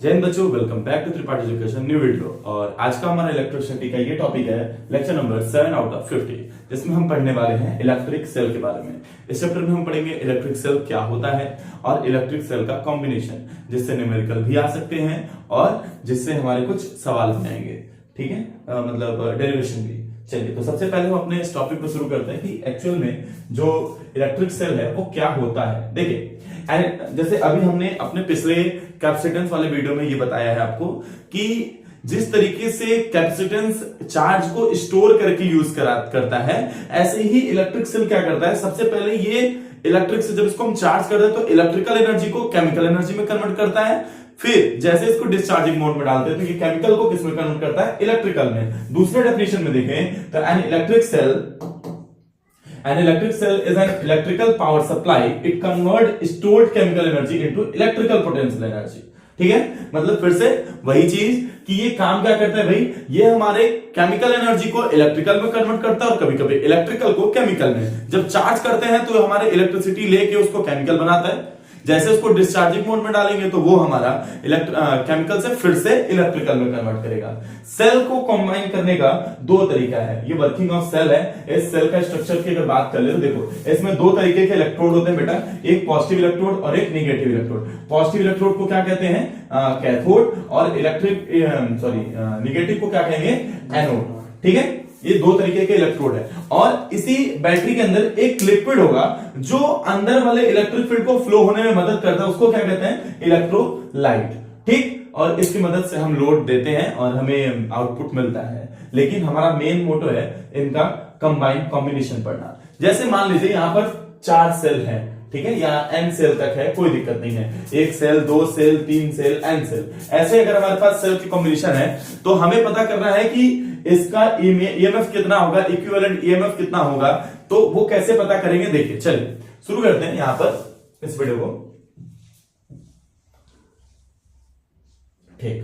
जय हिंद बच्चों, welcome back to Tripathi education new video. और आज का हमारा इलेक्ट्रिसिटी का ये टॉपिक है लेक्चर नंबर 7 आउट ऑफ 50, जिसमें हम पढ़ने वाले हैं इलेक्ट्रिक सेल के बारे में। इस चैप्टर में हम पढ़ेंगे इलेक्ट्रिक सेल क्या होता है और इलेक्ट्रिक सेल का कॉम्बिनेशन, जिससे न्यूमेरिकल भी आ सकते हैं और जिससे हमारे कुछ सवाल भी आएंगे। ठीक है, मतलब डेरिवेशन भी। चलिए, तो सबसे पहले हम अपने इस टॉपिक को शुरू करते हैं कि एक्चुअल में जो इलेक्ट्रिक सेल है वो क्या होता है। देखिए, जैसे अभी हमने अपने पिछले कैपेसिटेंस वाले वीडियो में ये बताया है आपको कि जिस तरीके से कैपेसिटेंस चार्ज को स्टोर करके यूज करता है, ऐसे ही इलेक्ट्रिक सेल क्या करता है। सबसे पहले ये इलेक्ट्रिक से जब इसको हम चार्ज करते हैं तो इलेक्ट्रिकल एनर्जी को केमिकल एनर्जी में कन्वर्ट करता है। फिर जैसे इसको डिस्चार्जिंग मोड में डालते हैं तो ये केमिकल को किसमें कन्वर्ट करता है, इलेक्ट्रिकल में। दूसरे डेफिनेशन में देखें तो an electric cell is an electrical power supply, it convert stored chemical energy into electrical potential energy. ठीक है, मतलब फिर से वही चीज कि ये काम क्या करता है भाई, ये हमारे केमिकल एनर्जी को इलेक्ट्रिकल में कन्वर्ट करता है और कभी कभी इलेक्ट्रिकल को केमिकल में। जब चार्ज करते हैं तो हमारे इलेक्ट्रिसिटी लेके उसको केमिकल बनाता है, जैसे उसको डिस्चार्जिंग मोड में डालेंगे तो वो हमारा केमिकल से फिर से इलेक्ट्रिकल में कन्वर्ट करेगा। सेल को कंबाइन करने का दो तरीका है, ये वर्किंग ऑफ सेल है। इस सेल का स्ट्रक्चर की अगर बात कर ले तो देखो, इसमें दो तरीके के इलेक्ट्रोड होते हैं बेटा, एक पॉजिटिव इलेक्ट्रोड और एक नेगेटिव इलेक्ट्रोड। पॉजिटिव इलेक्ट्रोड को क्या कहते हैं, कैथोड, और नेगेटिव को क्या कहेंगे, एनोड। ठीक है, ये दो तरीके के इलेक्ट्रोड है। और इसी बैटरी के अंदर एक लिक्विड होगा जो अंदर वाले इलेक्ट्रिक फील्ड को फ्लो होने में मदद करता है, उसको क्या कहते हैं, इलेक्ट्रोलाइट। ठीक, और इसकी मदद से हम लोड देते हैं और हमें आउटपुट मिलता है। लेकिन हमारा मेन मोटो है इनका कंबाइंड कॉम्बिनेशन पढ़ना। जैसे मान लीजिए यहां पर 4 सेल है, ठीक है, या n सेल तक है, कोई दिक्कत नहीं है, 1 cell 2 cell 3 cell n cell, ऐसे अगर हमारे पास सेल की कॉम्बिनेशन है तो हमें पता करना है कि इसका ईएमएफ कितना होगा, इक्विवेलेंट ईएमएफ कितना होगा। तो वो कैसे पता करेंगे, देखिए चलिए शुरू करते हैं यहां पर इस वीडियो को। ठीक,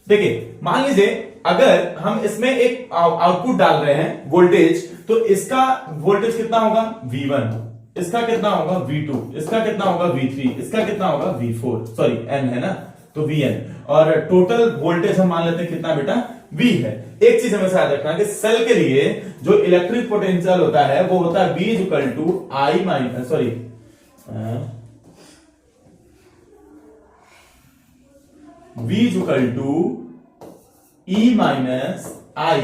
देखिए मान लीजिए अगर हम इसमें एक आउटपुट डाल रहे हैं वोल्टेज, तो इसका वोल्टेज कितना होगा, V1, इसका कितना होगा, V2, इसका कितना होगा, V3, इसका कितना होगा, V4, सॉरी n है ना, तो Vn, और टोटल वोल्टेज हम मान लेते हैं कितना बेटा, V है। एक चीज हमें याद रखना कि सेल के लिए जो इलेक्ट्रिक पोटेंशियल होता है वो होता है V equal to I minus V equal to E minus I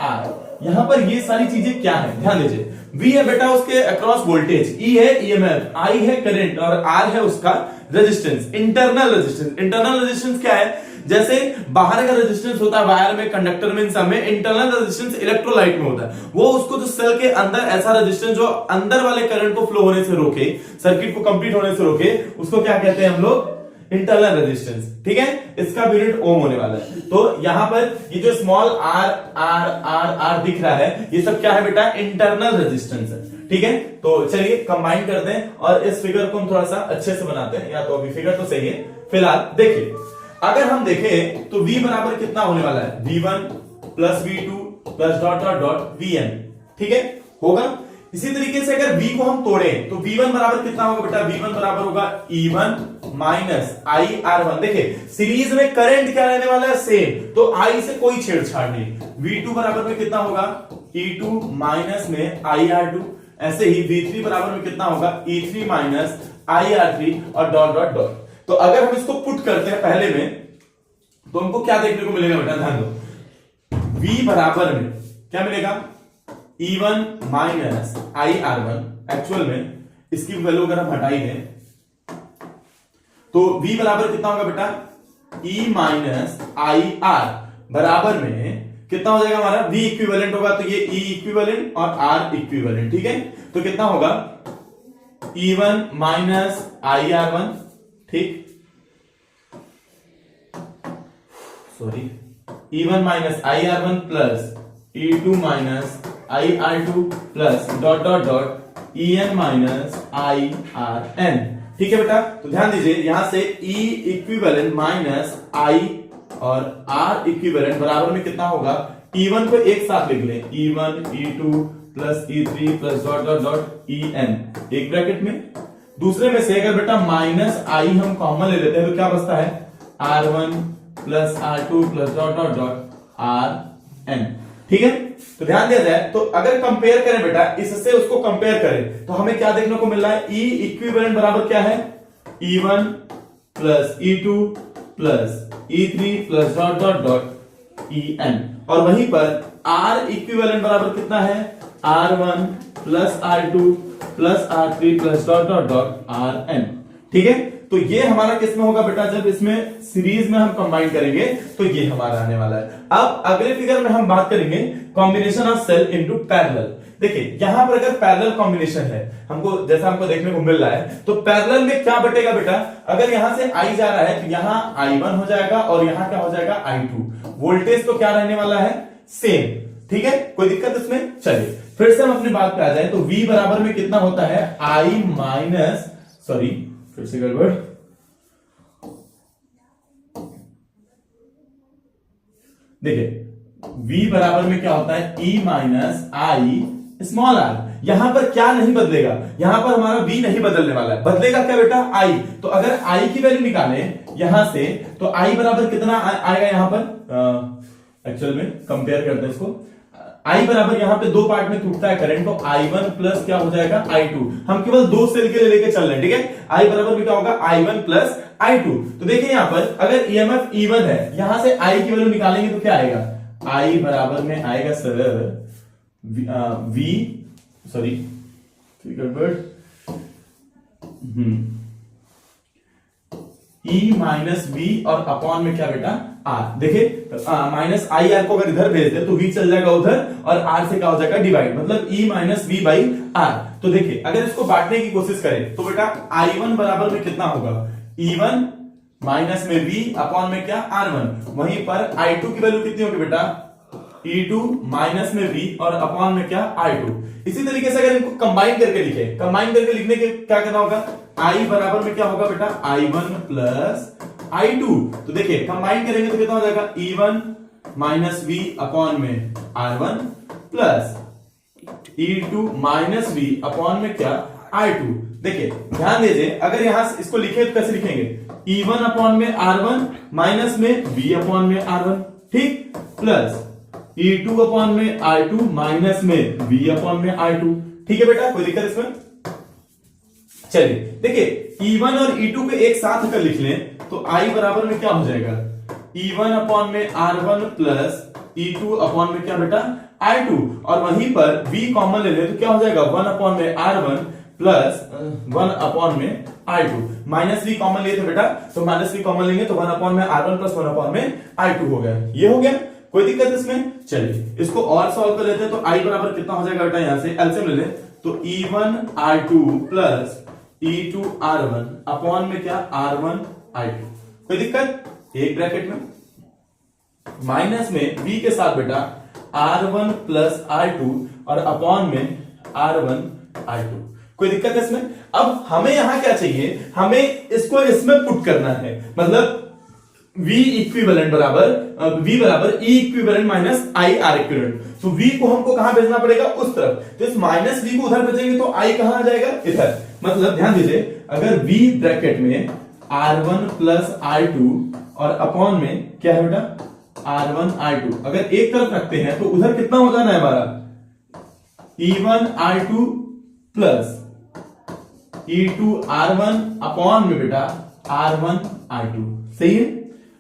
R। यहां पर ये सारी चीजें क्या है, ध्यान दीजिए। V है बेटा उसके अक्रॉस वोल्टेज, E है ईएमएफ, I है करंट और R है उसका resistance, internal resistance. Internal resistance क्या है, जैसे बाहर का रेजिस्टेंस होता है वायर में, कंडक्टर में, इन सब में। इंटरनल रेजिस्टेंस इलेक्ट्रोलाइट में होता है, वो उसको जो सेल के अंदर ऐसा रेजिस्टेंस जो अंदर वाले करंट को फ्लो होने से रोके, सर्किट को कंप्लीट होने से रोके, उसको क्या कहते हैं हम लोग, इंटरनल रेजिस्टेंस। ठीक है, इसका भी यूनिट ओम होने वाला है। तो यहां पर ये जो small R R R R दिख रहा है, ये सब क्या है बेटा, इंटरनल रेजिस्टेंस है। ठीक है, तो चलिए कंबाइन करते हैं और इस फिगर को हम थोड़ा सा अच्छे से बनाते हैं, या तो अभी फिगर तो सही है। फिलहाल देखिए, अगर हम देखें तो V बराबर कितना होने वाला है, V1 plus V2 plus dot dot dot Vn। ठीक है, होगा। इसी तरीके से अगर V को हम तोड़ें तो V1 बराबर कितना होगा बेटा, V1 बराबर होगा E1 माइनस IR1। देखिए सीरीज में करंट क्या रहने वाला है, सेम, तो I से कोई छेड़छाड़ नहीं। V2 बराबर में कितना होगा, E2 माइनस में IR2। ऐसे ही V3 बराबर में कितना होगा, E3 माइनस IR3 और डॉट डॉट डॉट। तो अगर हम इसको पुट करते हैं पहले में तो हमको क्या देखने को मिलेगा बेटा, ध्यान दो। V बराबर में क्या मिलेगा, E1 माइनस IR1। एक्चुअल में इसकी वैल्यू अगर हम हटाई दें तो V बराबर कितना होगा बेटा, E माइनस IR बराबर में कितना हो जाएगा हमारा, V इक्विवेलेंट होगा तो ये E इक्विवेलेंट और R इक्विवेलेंट। ठीक है, तो कितना होगा, E1 माइनस IR1, ठीक, sorry, E1 minus IR1 plus E2 minus IR2 plus dot dot dot EN minus IRN। ठीक है बेटा, तो ध्यान दीजिए यहां से E इक्विवेलेंट माइनस I और R इक्विवेलेंट बराबर में कितना होगा, E1 को एक साथ लिख लें, E1 E2 plus E3 plus dot dot dot EN, एक ब्रैकेट में दूसरे में से अगर बेटा माइनस आई हम कॉमन ले लेते हैं तो क्या बचता है, R1 plus R2 plus dot dot dot Rn। ठीक है, तो ध्यान दिया जाए तो अगर कंपेयर करें बेटा, इससे उसको कंपेयर करें तो हमें क्या देखने को मिल रहा है, E इक्विवेलेंट बराबर क्या है, E1 plus E2 plus E3 plus dot dot dot En, और वहीं पर R इक्विवेलेंट बराबर कितना है, R1 plus R2 plus R3 plus dot dot dot Rn। ठीक है, तो ये हमारा किस में होगा बेटा, जब इसमें सीरीज में हम कंबाइन करेंगे तो ये हमारा आने वाला है। अब अगले फिगर में हम बात करेंगे combination of cell into parallel. देखिए यहां पर अगर पैरेलल कॉम्बिनेशन है, हमको जैसा हमको देखने को मिल रहा है, तो पैरेलल में क्या बटेगा बेटा, अगर यहां से I जा रहा है तो यहां I1 हो जाएगा और यहां क्या हो जाएगा I2। वोल्टेज तो क्या रहने वाला है, सेम। ठीक है, कोई दिक्कत इसमें। चलिए फिर से हम अपनी बात पे आ जाए तो V बराबर में कितना होता है, I माइनस, सॉरी फिर से गड़बड़, देखिए V बराबर में क्या होता है, E माइनस आई स्मॉल r। यहां पर क्या नहीं बदलेगा, यहां पर हमारा V नहीं बदलने वाला है, बदलेगा क्या बेटा, I। तो अगर I की वैल्यू निकालें यहां से तो I बराबर कितना आएगा, यहां पर एक्चुअल में कंपेयर करते हैं इसको, I बराबर यहां पे दो पार्ट में टूटता है करंट, तो I1 प्लस क्या हो जाएगा I2। हम केवल दो सेल के लिए लेके चल रहे हैं। ठीक है, I बराबर में क्या होगा, I1 प्लस I2। तो देखिए यहां पर अगर EMF E1 है, यहां से I की वैल्यू निकालेंगे तो क्या आएगा, I बराबर में आएगा sir V, sorry E minus V और अपॉन में क्या बेटा R। देखिए माइनस आई आर को अगर इधर भेज दे तो V चल जाएगा उधर और R से क्या हो जाएगा डिवाइड, मतलब E minus V by R। तो देखिए अगर इसको बांटने की कोशिश करें तो बेटा I1 बराबर में कितना होगा, E1 माइनस में V अपॉन में क्या R1। वहीं पर I2 की वैल्यू कितनी होगी बेटा, E2 माइनस में V और अपॉन में क्या I2। इसी तरीके से अगर इनको कंबाइन करके लिखे, कंबाइन करके लिखने के क्या करना होगा, I बराबर में क्या होगा बेटा, I1 प्लस I2। तो देखिए कंबाइन करेंगे तो कितना हो जाएगा, E1 माइनस V अपॉन में R1 plus E2 minus V upon में क्या I2। देखिए ध्यान दीजिए अगर यहां से इसको लिखे तो कैसे लिखेंगे, E1 अपॉन में R1 माइनस में V अपॉन में R1, ठीक, प्लस E2 अपॉन में I2 माइनस में V अपॉन में I2। ठीक है बेटा, कोई दिक्कत इसमें। चलिए देखिए E1 और E2 को एक साथ अगर लिख लें तो I बराबर में क्या हो जाएगा, E1 अपॉन में R1 प्लस E2 अपॉन में क्या बेटा I2, और वहीं पर V कॉमन ले लें तो क्या हो जाएगा, 1 अपॉन में R1 प्लस 1 अपॉन में I2। माइनस V कॉमन लिए थे बेटा, तो माइनस V कॉमन लेंगे तो 1 अपॉन में R1 प्लस 1 अपॉन में I2 हो गया। ये हो गया, कोई दिक्कत इसमें। चलिए इसको और सॉल्व कर लेते हैं तो I बराबर कितना हो जाएगा बेटा, यहां से एलसीएम ले ले तो E1 R2 plus E2 R1 upon में क्या R1 I2। कोई दिक्कत, एक ब्रैकेट में माइनस में V के साथ बेटा R1 प्लस R2 और अपॉन में R1 I2। कोई दिक्कत है इसमें। अब हमें यहां क्या चाहिए, हमें इसको इसमें पुट करना है, मतलब V इक्विवेलेंट बराबर V बराबर E equivalent minus I R equivalent. तो V को हमको कहां भेजना पड़ेगा, उस तरफ, तो इस माइनस V को उधर भेजेंगे तो I कहां आ जाएगा, इधर। मतलब ध्यान दीजिए अगर V ब्रैकेट में R1 प्लस I2 और अपॉन में क्या है बेटा R1 I2, अगर एक तरफ रखते हैं तो उधर कितना हो जाना है हमारा, E1 I2 plus E2 R1 upon में बेटा R1 I2। सही है,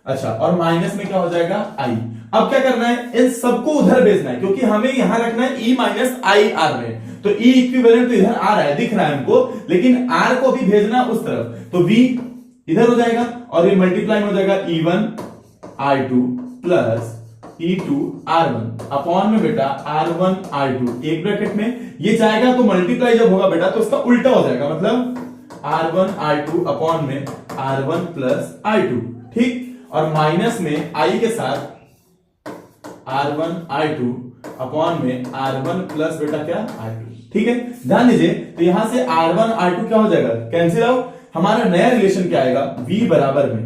अच्छा, और माइनस में क्या हो जाएगा I। अब क्या करना है, इन सबको उधर भेजना है, क्योंकि हमें यहां रखना है E माइनस आई आर में। तो E इक्विवेलेंट तो इधर आ रहा है, दिख रहा है हमको, लेकिन R को भी भेजना उस तरफ, तो V इधर हो जाएगा और ये मल्टीप्लाई हो जाएगा E1 I2 plus E2 R1 upon में बेटा R1 I2 एक ब्रैकेट में, ये जाएगा तो मल्टीप्लाई जब होगा बेटा तो इसका उल्टा हो जाएगा, मतलब R1 I2 अपॉन में R1 प्लस I2, ठीक, और माइनस में I के साथ R1 I2 अपॉन में R1 प्लस बेटा क्या I2। ठीक है, ध्यान दीजिए तो यहां से R1 I2 क्या हो जाएगा, कैंसिल आउट। हमारा नया रिलेशन क्या आएगा, V बराबर में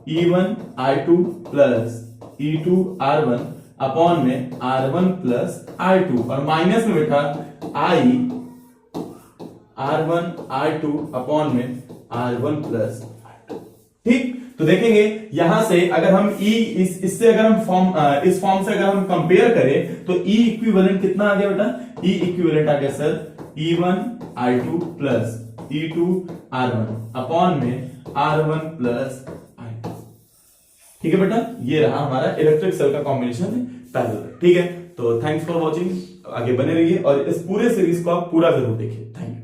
E1 I2 plus E2 R1 upon में R1 प्लस I2, और माइनस में बेटा R1 R2 अपॉन में R1 प्लस R2। ठीक, तो देखेंगे यहां से अगर हम E इससे अगर हम इस फॉर्म से अगर हम कंपेयर करें तो E इक्विवेलेंट कितना आ गया बेटा? E इक्विवेलेंट आ गया sir E1 R2 plus E2 R1 upon में R1 प्लस I2। ठीक है बेटा, ये रहा हमारा इलेक्ट्रिक सेल का कॉम्बिनेशन पैरेलल। ठीक है, तो थैंक्स फॉर वॉचिंग, आगे बने रहिए और इस पूरे सीरीज को आप पूरा जरूर देखिए। Thank you.